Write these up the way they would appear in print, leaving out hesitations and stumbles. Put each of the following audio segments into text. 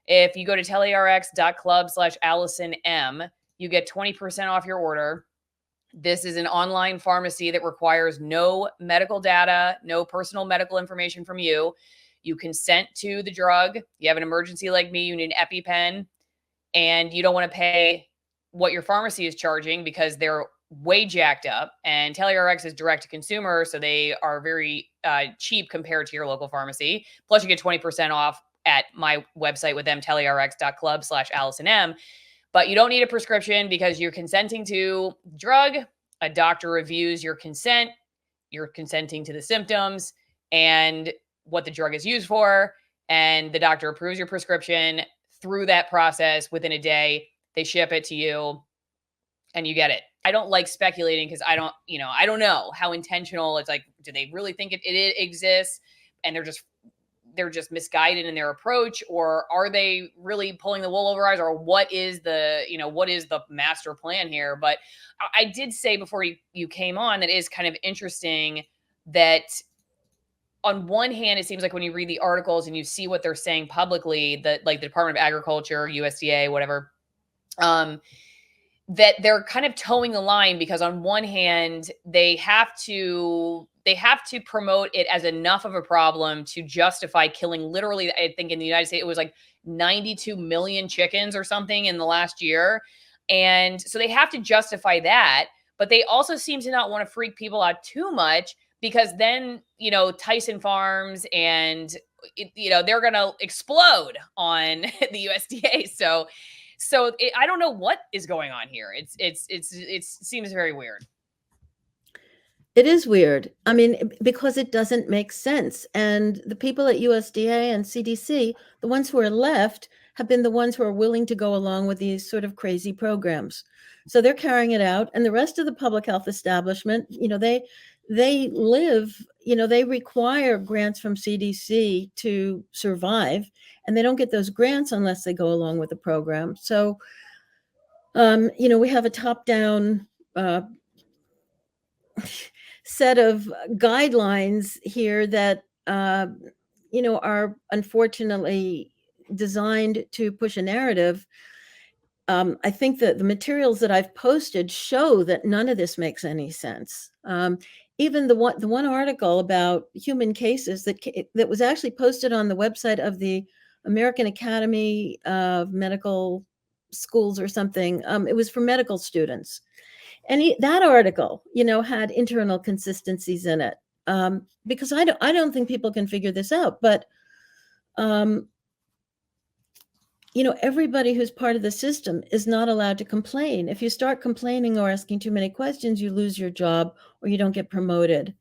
If you go to TELYRX.club/AllisonM, you get 20% off your order. This is an online pharmacy that requires no medical data, no personal medical information from you. You consent to the drug. You have an emergency like me, you need an EpiPen, and you don't want to pay what your pharmacy is charging because they're way jacked up. And TELYRX is direct to consumer, so they are very cheap compared to your local pharmacy. Plus, you get 20% off at my website with them, TELYRX.club/AllisonM. But you don't need a prescription because you're consenting to drug. A doctor reviews your consent. You're consenting to the symptoms and what the drug is used for. And the doctor approves your prescription. Through that process, within a day, they ship it to you and you get it. I don't like speculating because I don't know how intentional it's like. Do they really think it exists and they're just misguided in their approach, or are they really pulling the wool over our eyes, or what is the master plan here? But I did say before you came on that it is kind of interesting that on one hand, it seems like when you read the articles and you see what they're saying publicly, that like the Department of Agriculture, USDA, whatever, that they're kind of towing the line, because on one hand, they have to promote it as enough of a problem to justify killing literally, I think in the United States, it was like 92 million chickens or something in the last year. And so they have to justify that, but they also seem to not want to freak people out too much, because then, Tyson Farms and, they're going to explode on the USDA. So I don't know what is going on here. It seems very weird. It is weird. I mean, because it doesn't make sense. And the people at USDA and CDC, the ones who are left, have been the ones who are willing to go along with these sort of crazy programs. So they're carrying it out. And the rest of the public health establishment, they live, they require grants from CDC to survive, and they don't get those grants unless they go along with the program. So, we have a top-down set of guidelines here that, are unfortunately designed to push a narrative. I think that the materials that I've posted show that none of this makes any sense. Even the one article about human cases that was actually posted on the website of the American Academy of Medical Schools or something. It was for medical students. And that article, had internal consistencies in it, because I don't think people can figure this out. But, everybody who's part of the system is not allowed to complain. If you start complaining or asking too many questions, you lose your job or you don't get promoted.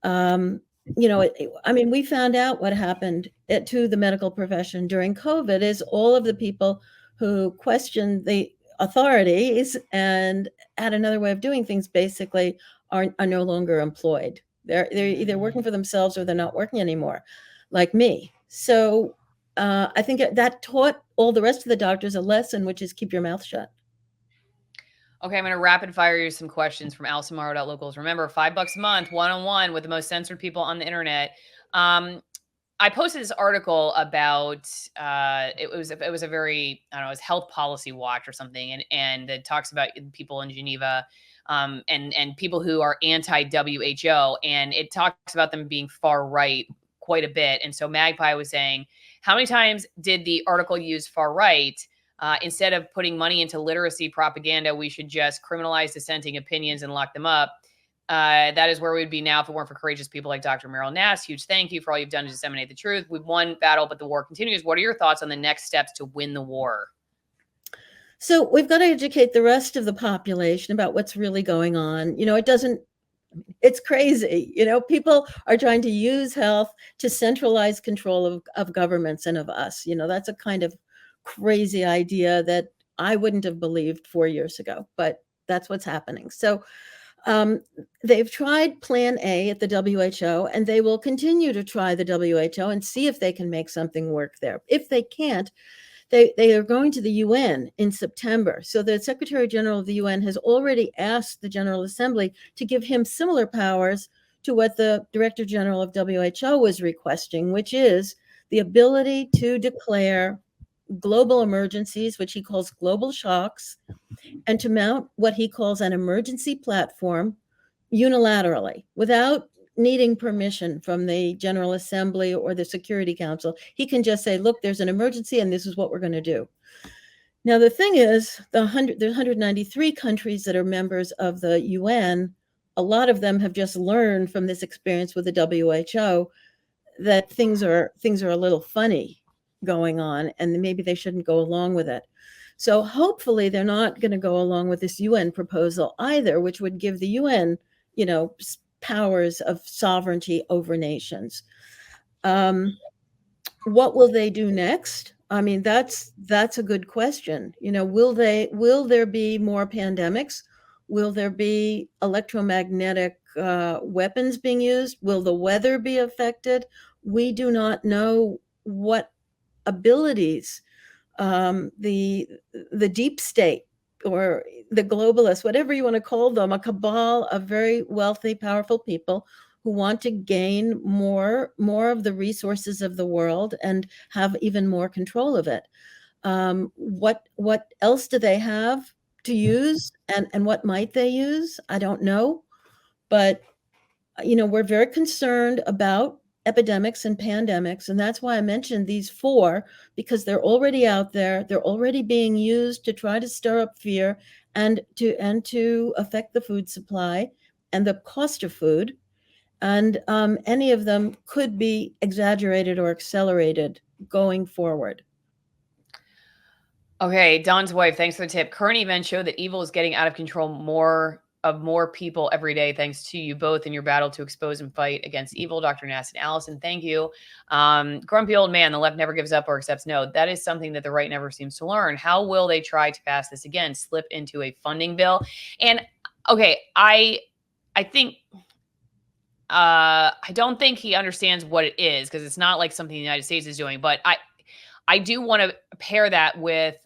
We found out what happened to the medical profession during COVID is all of the people who questioned the authorities and had another way of doing things basically are no longer employed. They're either working for themselves or they're not working anymore, like me. So I think that taught all the rest of the doctors a lesson, which is keep your mouth shut. Okay, I'm going to rapid fire you some questions from alsamaro.locals. Remember, $5 a month, one-on-one with the most censored people on the internet. I posted this article about it was a very, I don't know, it was Health Policy Watch or something, and it talks about people in Geneva and people who are anti-WHO, and it talks about them being far right quite a bit. And so Magpie was saying, how many times did the article use far right? Instead of putting money into literacy propaganda, we should just criminalize dissenting opinions and lock them up. That is where we'd be now if it weren't for courageous people like Dr. Meryl Nass. Huge thank you for all you've done to disseminate the truth. We've won battle, but the war continues. What are your thoughts on the next steps to win the war? So we've got to educate the rest of the population about what's really going on. It's crazy. People are trying to use health to centralize control of governments and of us. That's a kind of crazy idea that I wouldn't have believed 4 years ago, but that's what's happening. So they've tried Plan A at the WHO, and they will continue to try the WHO and see if they can make something work there. If they can't, they are going to the UN in September. So the Secretary General of the UN has already asked the General Assembly to give him similar powers to what the Director General of WHO was requesting, which is the ability to declare global emergencies, which he calls global shocks, and to mount what he calls an emergency platform unilaterally without needing permission from the General Assembly or the Security Council. He can just say, look, there's an emergency and this is what we're going to do. Now, the thing is, there's 193 countries that are members of the UN. A lot of them have just learned from this experience with the WHO that things are a little funny going on, and maybe they shouldn't go along with it. So hopefully they're not going to go along with this UN proposal either, which would give the UN, powers of sovereignty over nations. What will they do next? I mean, that's a good question. Will there be more pandemics? Will there be electromagnetic weapons being used? Will the weather be affected? We do not know what abilities the deep state or the globalists, whatever you want to call them, a cabal of very wealthy, powerful people who want to gain more of the resources of the world and have even more control of it. What else do they have to use, and what might they use? I don't know, but we're very concerned about epidemics and pandemics, and that's why I mentioned these four, because they're already out there. They're already being used to try to stir up fear and to affect the food supply and the cost of food. And any of them could be exaggerated or accelerated going forward. Okay, Don's wife, thanks for the tip. Current events show that evil is getting out of control more people every day, thanks to you both in your battle to expose and fight against evil. Dr. Nass and Allison, thank you. Grumpy old man, the left never gives up or accepts no. That is something that the right never seems to learn. How will they try to pass this again? Slip into a funding bill? And okay, I think I don't think he understands what it is, because it's not like something the United States is doing. But I do want to pair that with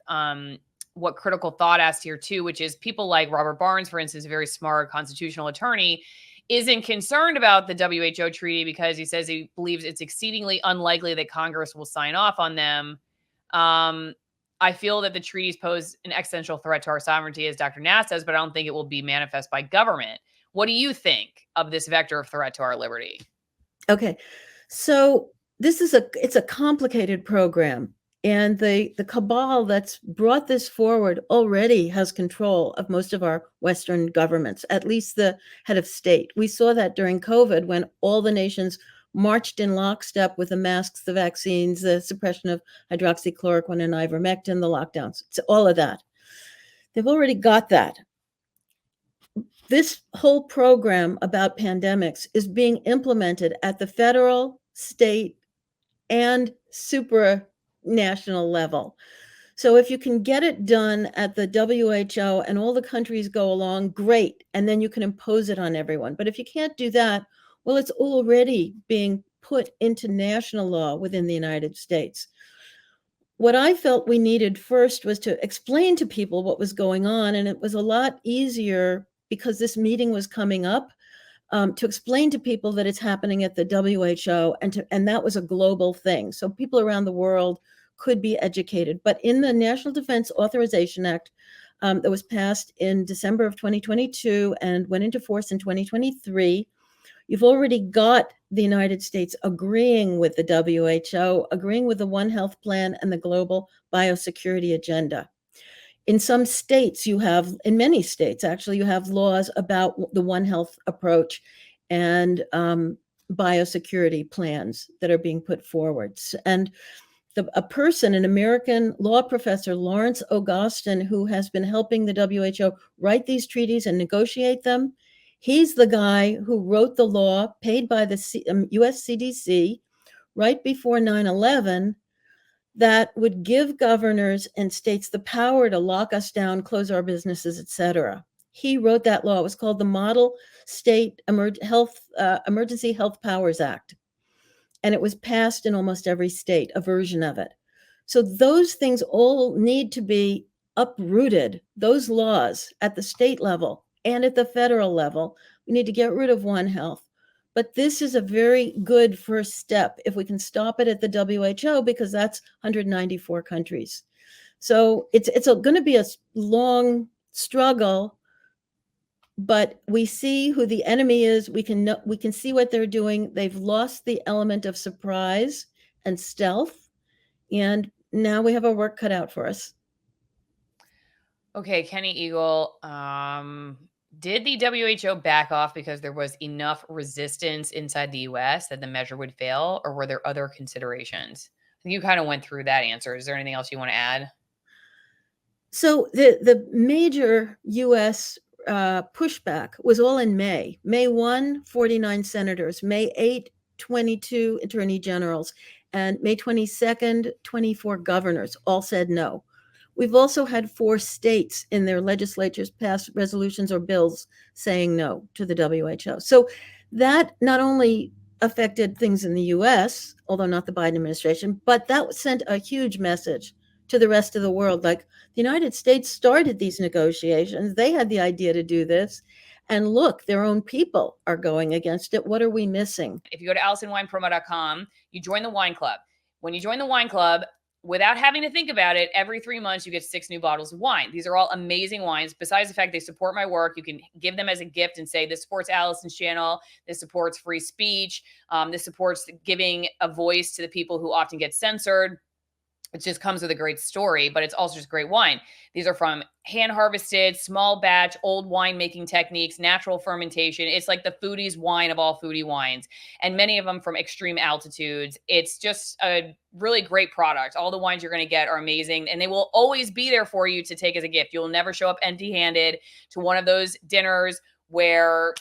what Critical Thought asked here too, which is people like Robert Barnes, for instance, a very smart constitutional attorney, isn't concerned about the WHO treaty because he says he believes it's exceedingly unlikely that Congress will sign off on them. I feel that the treaties pose an existential threat to our sovereignty, as Dr. Nass says, but I don't think it will be manifest by government. What do you think of this vector of threat to our liberty? Okay, so it's a complicated program, and the cabal that's brought this forward already has control of most of our Western governments, at least the head of state. We saw that during COVID, when all the nations marched in lockstep with the masks, the vaccines, the suppression of hydroxychloroquine and ivermectin, the lockdowns. It's all of that. They've already got that. This whole program about pandemics is being implemented at the federal, state, and supranational level. So if you can get it done at the WHO and all the countries go along, great, and then you can impose it on everyone. But if you can't do that, well, it's already being put into national law within the United States. What I felt we needed first was to explain to people what was going on, and it was a lot easier because this meeting was coming up, to explain to people that it's happening at the WHO, and that was a global thing. So people around the world could be educated. But in the National Defense Authorization Act that was passed in December of 2022 and went into force in 2023, you've already got the United States agreeing with the WHO, agreeing with the One Health Plan and the Global Biosecurity Agenda. In some states, in many states, actually, you have laws about the One Health approach and biosecurity plans that are being put forward. And an American law professor, Lawrence Augustin, who has been helping the WHO write these treaties and negotiate them, he's the guy who wrote the law paid by the US CDC right before 9/11 that would give governors and states the power to lock us down, close our businesses, etc. He wrote that law. It was called the Model State Emergency Health Powers Act. And it was passed in almost every state, a version of it. So those things all need to be uprooted, those laws at the state level and at the federal level. We need to get rid of One Health, But this is a very good first step if we can stop it at the WHO, because that's 194 countries. So it's going to be a long struggle, but we see who the enemy is. We can see what they're doing. They've lost the element of surprise and stealth, and now we have our work cut out for us. Okay, Kenny Eagle, did the WHO back off because there was enough resistance inside the US that the measure would fail, or were there other considerations? You kind of went through that answer. Is there anything else you want to add? So the major U.S. Pushback was all in May. May 1, 49 senators. May 8, 22 attorney generals. And May 22nd, 24 governors all said no. We've also had 4 states in their legislatures pass resolutions or bills saying no to the WHO. So that not only affected things in the US, although not the Biden administration, but that sent a huge message to the rest of the world. Like, the United States started these negotiations. They had the idea to do this. And look, their own people are going against it. What are we missing? If you go to AllisonWinePromo.com, you join the wine club. When you join the wine club, without having to think about it, every 3 months you get 6 new bottles of wine. These are all amazing wines. Besides the fact they support my work, you can give them as a gift and say, this supports Allison's channel. This supports free speech. This supports giving a voice to the people who often get censored. It just comes with a great story, but it's also just great wine. These are from hand harvested, small batch, old winemaking techniques, natural fermentation. It's like the foodie's wine of all foodie wines, and many of them from extreme altitudes. It's just a really great product. All the wines you're going to get are amazing, and they will always be there for you to take as a gift. You'll never show up empty handed to one of those dinners where,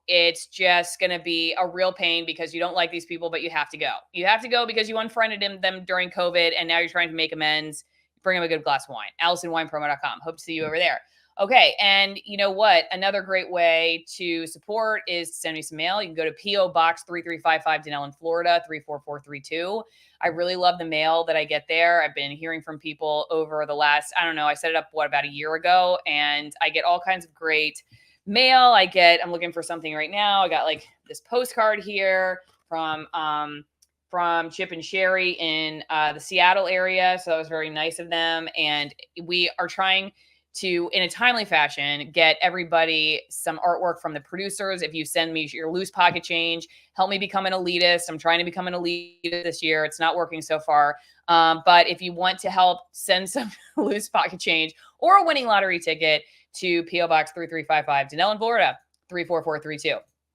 it's just going to be a real pain because you don't like these people, but you have to go. You have to go because you unfriended them during COVID, and now you're trying to make amends. Bring them a good glass of wine. AllisonWinePromo.com. Hope to see you over there. Okay, and you know what? Another great way to support is to send me some mail. You can go to P.O. Box 3355, Denellen, Florida, 34432. I really love the mail that I get there. I've been hearing from people over the last, I set it up, about a year ago, and I get all kinds of great mail. I'm looking for something right now. I got like this postcard here from Chip and Sherry in the Seattle area. So that was very nice of them. And we are trying to, in a timely fashion, get everybody some artwork from the producers. If you send me your loose pocket change, help me become an elitist. I'm trying to become an elitist this year. It's not working so far. But if you want to help send some loose pocket change or a winning lottery ticket to P.O. Box 3355, Denellen, Florida, 34432.